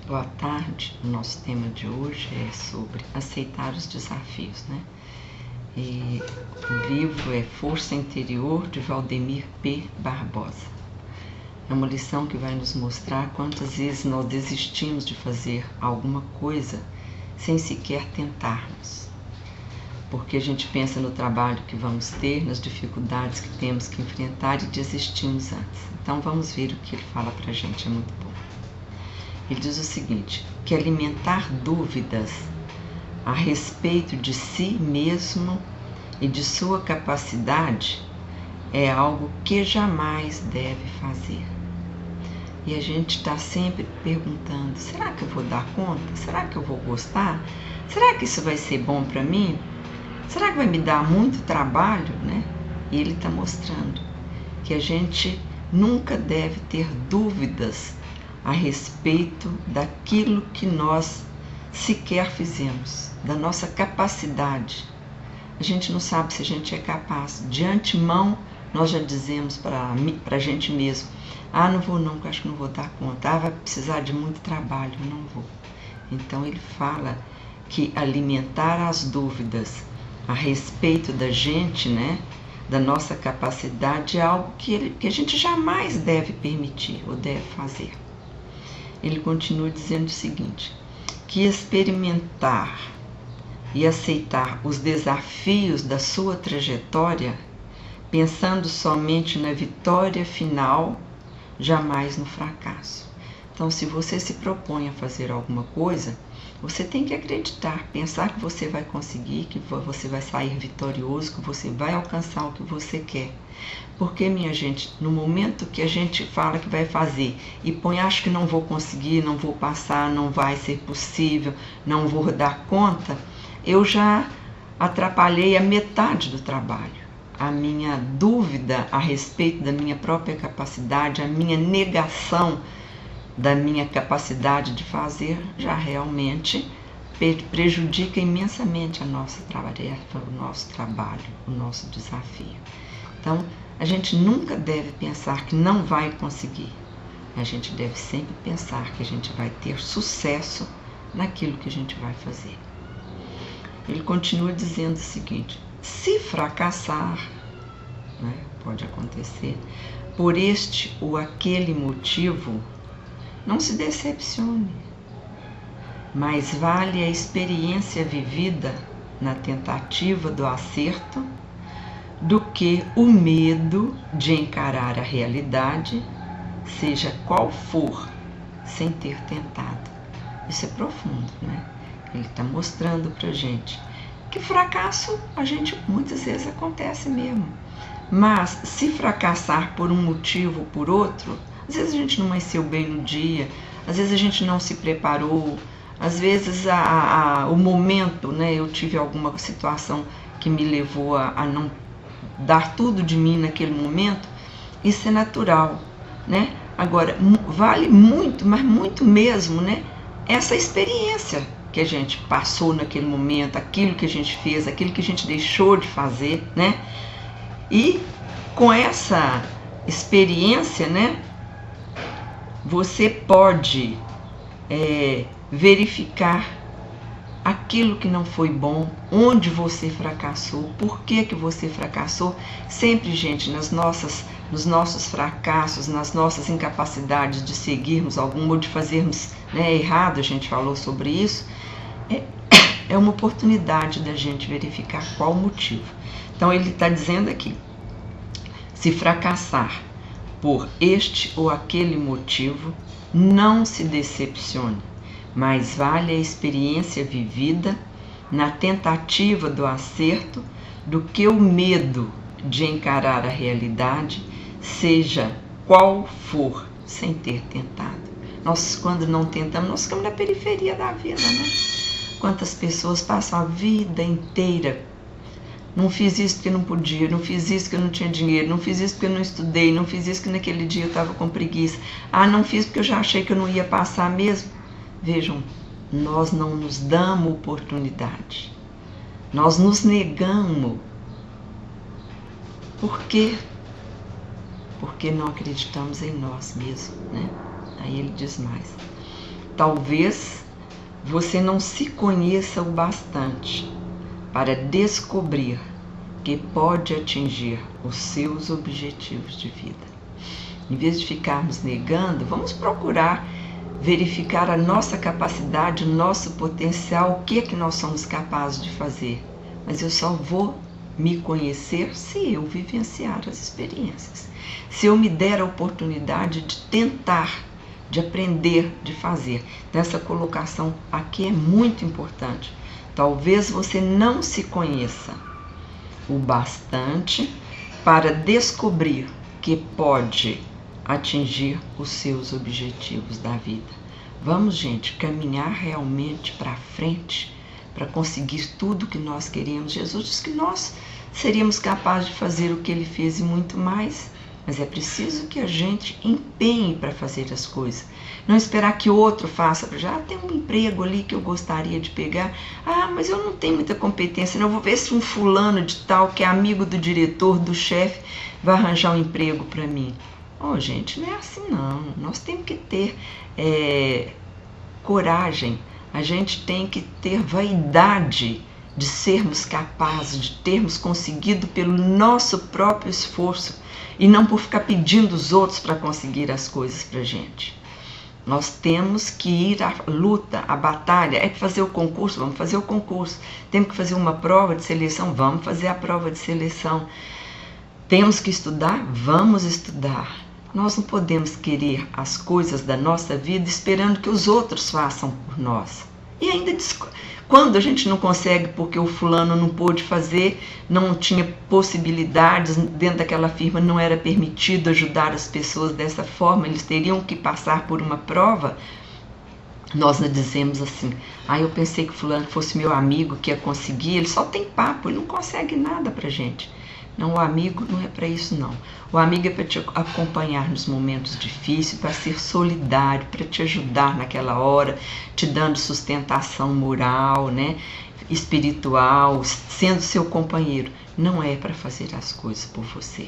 Boa tarde. O nosso tema de hoje é sobre aceitar os desafios, né? E o livro é Força Interior, de Valdemir P. Barbosa. É uma lição que vai nos mostrar quantas vezes nós desistimos de fazer alguma coisa sem sequer tentarmos. Porque a gente pensa no trabalho que vamos ter, nas dificuldades que temos que enfrentar e desistimos antes. Então vamos ver o que ele fala pra gente, é muito bom. Ele diz o seguinte, que alimentar dúvidas a respeito de si mesmo e de sua capacidade é algo que jamais deve fazer. E a gente está sempre perguntando, será que eu vou dar conta? Será que eu vou gostar? Será que isso vai ser bom para mim? Será que vai me dar muito trabalho, né? E ele está mostrando que a gente nunca deve ter dúvidas a respeito daquilo que nós sequer fizemos, da nossa capacidade. A gente não sabe se a gente é capaz. De antemão, nós já dizemos para a gente mesmo, não vou não, porque acho que não vou dar conta. Vai precisar de muito trabalho, não vou. Então ele fala que alimentar as dúvidas a respeito da gente, né, da nossa capacidade, é algo que a gente jamais deve permitir ou deve fazer. Ele continua dizendo o seguinte, que experimentar e aceitar os desafios da sua trajetória, pensando somente na vitória final, jamais no fracasso. Então, se você se propõe a fazer alguma coisa, você tem que acreditar, pensar que você vai conseguir, que você vai sair vitorioso, que você vai alcançar o que você quer. Porque, minha gente, no momento que a gente fala que vai fazer e põe, acho que não vou conseguir, não vou passar, não vai ser possível, não vou dar conta, eu já atrapalhei a metade do trabalho. A minha dúvida a respeito da minha própria capacidade, a minha negação da minha capacidade de fazer, já realmente prejudica imensamente a nossa tarefa, o nosso trabalho, o nosso desafio. Então, a gente nunca deve pensar que não vai conseguir. A gente deve sempre pensar que a gente vai ter sucesso naquilo que a gente vai fazer. Ele continua dizendo o seguinte, se fracassar, né, pode acontecer, por este ou aquele motivo, não se decepcione, mas vale a experiência vivida na tentativa do acerto do que o medo de encarar a realidade, seja qual for, sem ter tentado. Isso é profundo, né? Ele está mostrando pra gente que fracasso a gente muitas vezes acontece mesmo. Mas se fracassar por um motivo ou por outro, às vezes a gente não amanheceu bem no dia, às vezes a gente não se preparou, às vezes o momento, né? Eu tive alguma situação que me levou a não dar tudo de mim naquele momento, isso é natural, né? Agora, vale muito, mas muito mesmo, né? Essa experiência que a gente passou naquele momento, aquilo que a gente fez, aquilo que a gente deixou de fazer, né? E com essa experiência, né? Você pode verificar aquilo que não foi bom, onde você fracassou, por que você fracassou. Sempre, gente, nos nossos fracassos, nas nossas incapacidades de seguirmos algum ou de fazermos, né, errado, a gente falou sobre isso, é uma oportunidade da gente verificar qual o motivo. Então ele está dizendo aqui, se fracassar por este ou aquele motivo, não se decepcione, mas vale a experiência vivida na tentativa do acerto do que o medo de encarar a realidade, seja qual for, sem ter tentado. Nós, quando não tentamos, nós ficamos na periferia da vida, né? Quantas pessoas passam a vida inteira, não fiz isso porque não podia, não fiz isso porque eu não tinha dinheiro, não fiz isso porque eu não estudei, não fiz isso porque naquele dia eu estava com preguiça, não fiz porque eu já achei que eu não ia passar mesmo. Vejam, nós não nos damos oportunidade, nós nos negamos. Por quê? Porque não acreditamos em nós mesmos, né? Aí ele diz mais, Talvez você não se conheça o bastante para descobrir que pode atingir os seus objetivos de vida. Em vez de ficarmos negando, vamos procurar verificar a nossa capacidade, o nosso potencial, o que é que nós somos capazes de fazer. Mas eu só vou me conhecer se eu vivenciar as experiências. Se eu me der a oportunidade de tentar, de aprender, de fazer. Então, essa colocação aqui é muito importante. Talvez você não se conheça o bastante para descobrir que pode atingir os seus objetivos da vida. Vamos, gente, caminhar realmente para frente para conseguir tudo que nós queremos. Jesus disse que nós seríamos capazes de fazer o que Ele fez e muito mais, mas é preciso que a gente empenhe para fazer as coisas. Não esperar que outro faça. Já tem um emprego ali que eu gostaria de pegar. Mas eu não tenho muita competência. Não, eu vou ver se um fulano de tal, que é amigo do diretor, do chefe, vai arranjar um emprego para mim. Gente, não é assim não. Nós temos que ter coragem. A gente tem que ter vaidade de sermos capazes, de termos conseguido pelo nosso próprio esforço e não por ficar pedindo os outros para conseguir as coisas para a gente. Nós temos que ir à luta, à batalha. É que fazer o concurso? Vamos fazer o concurso. Temos que fazer uma prova de seleção? Vamos fazer a prova de seleção. Temos que estudar? Vamos estudar. Nós não podemos querer as coisas da nossa vida esperando que os outros façam por nós. E ainda quando a gente não consegue porque o fulano não pôde fazer, não tinha possibilidades, dentro daquela firma não era permitido ajudar as pessoas dessa forma, eles teriam que passar por uma prova, nós não dizemos assim, eu pensei que fulano fosse meu amigo, que ia conseguir, ele só tem papo, ele não consegue nada pra gente. Não, o amigo não é para isso não. O amigo é para te acompanhar nos momentos difíceis, para ser solidário, para te ajudar naquela hora, te dando sustentação moral, né, espiritual, sendo seu companheiro. Não é para fazer as coisas por você.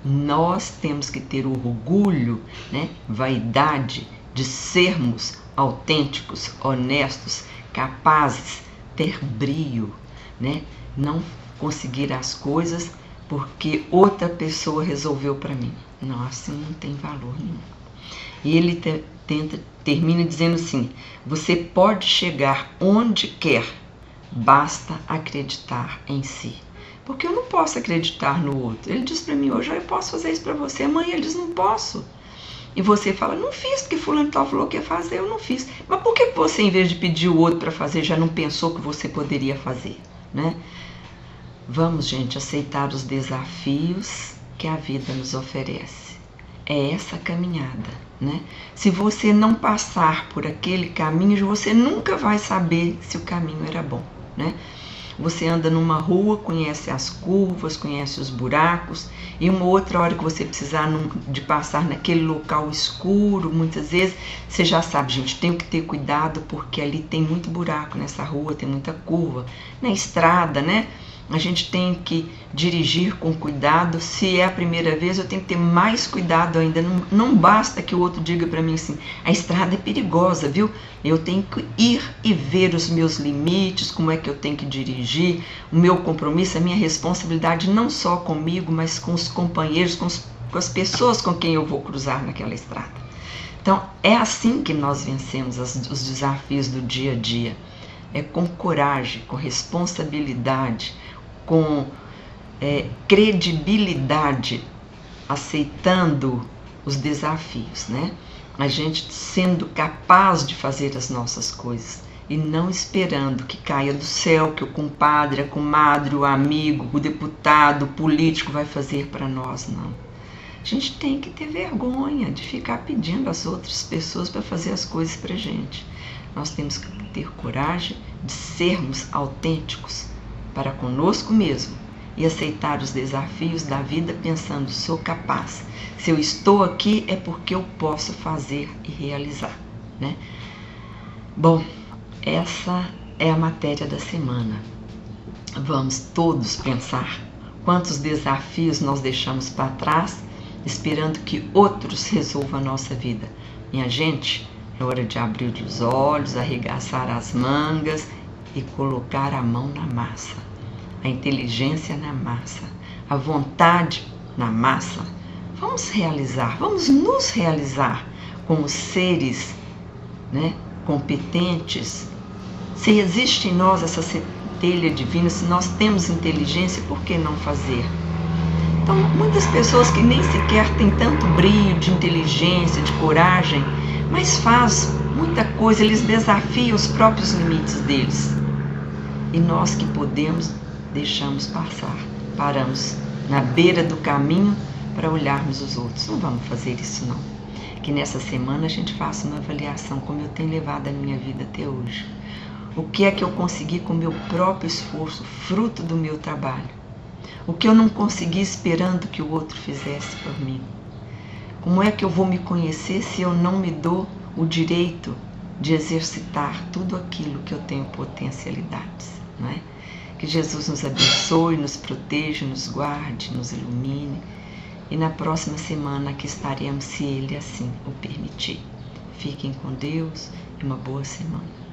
Nós temos que ter o orgulho, né, vaidade de sermos autênticos, honestos, capazes, ter brio, né, não conseguir as coisas porque outra pessoa resolveu para mim. Não, assim não tem valor nenhum. E ele termina dizendo assim, você pode chegar onde quer, basta acreditar em si. Porque eu não posso acreditar no outro. Ele diz para mim, hoje eu posso fazer isso para você, amanhã ele diz, não posso. E você fala, não fiz, porque fulano tal falou que ia fazer, eu não fiz. Mas por que você, em vez de pedir o outro para fazer, já não pensou que você poderia fazer, né? Vamos, gente, aceitar os desafios que a vida nos oferece. É essa caminhada, né? Se você não passar por aquele caminho, você nunca vai saber se o caminho era bom, né? Você anda numa rua, conhece as curvas, conhece os buracos, e uma outra hora que você precisar de passar naquele local escuro, muitas vezes, você já sabe, gente, tenho que ter cuidado porque ali tem muito buraco nessa rua, tem muita curva. Na estrada, né? A gente tem que dirigir com cuidado. Se é a primeira vez, eu tenho que ter mais cuidado ainda. Não basta que o outro diga para mim assim, a estrada é perigosa, viu? Eu tenho que ir e ver os meus limites, como é que eu tenho que dirigir, o meu compromisso, a minha responsabilidade, não só comigo, mas com os companheiros, com as pessoas com quem eu vou cruzar naquela estrada. Então, é assim que nós vencemos os desafios do dia a dia. É com coragem, com responsabilidade, com credibilidade, aceitando os desafios, né? A gente sendo capaz de fazer as nossas coisas e não esperando que caia do céu, que o compadre, a comadre, o amigo, o deputado, o político vai fazer para nós, não. A gente tem que ter vergonha de ficar pedindo às outras pessoas para fazer as coisas para a gente. Nós temos que ter coragem de sermos autênticos para conosco mesmo e aceitar os desafios da vida pensando, sou capaz. Se eu estou aqui é porque eu posso fazer e realizar, né? Bom, essa é a matéria da semana. Vamos todos pensar quantos desafios nós deixamos para trás, esperando que outros resolvam a nossa vida. Minha gente, É hora de abrir os olhos, arregaçar as mangas e colocar a mão na massa. A inteligência na massa, a vontade na massa. Vamos realizar, vamos nos realizar como seres, né, competentes. Se existe em nós essa centelha divina, se nós temos inteligência, por que não fazer? Então, muitas pessoas que nem sequer têm tanto brilho de inteligência, de coragem, mas faz muita coisa, eles desafiam os próprios limites deles. E nós que podemos, deixamos passar, paramos na beira do caminho para olharmos os outros. Não vamos fazer isso não. Que nessa semana a gente faça uma avaliação como eu tenho levado a minha vida até hoje. O que é que eu consegui com o meu próprio esforço, fruto do meu trabalho? O que eu não consegui esperando que o outro fizesse por mim? Como é que eu vou me conhecer se eu não me dou o direito de exercitar tudo aquilo que eu tenho potencialidades, não é? Que Jesus nos abençoe, nos proteja, nos guarde, nos ilumine. E na próxima semana aqui estaremos, se Ele assim o permitir. Fiquem com Deus e uma boa semana.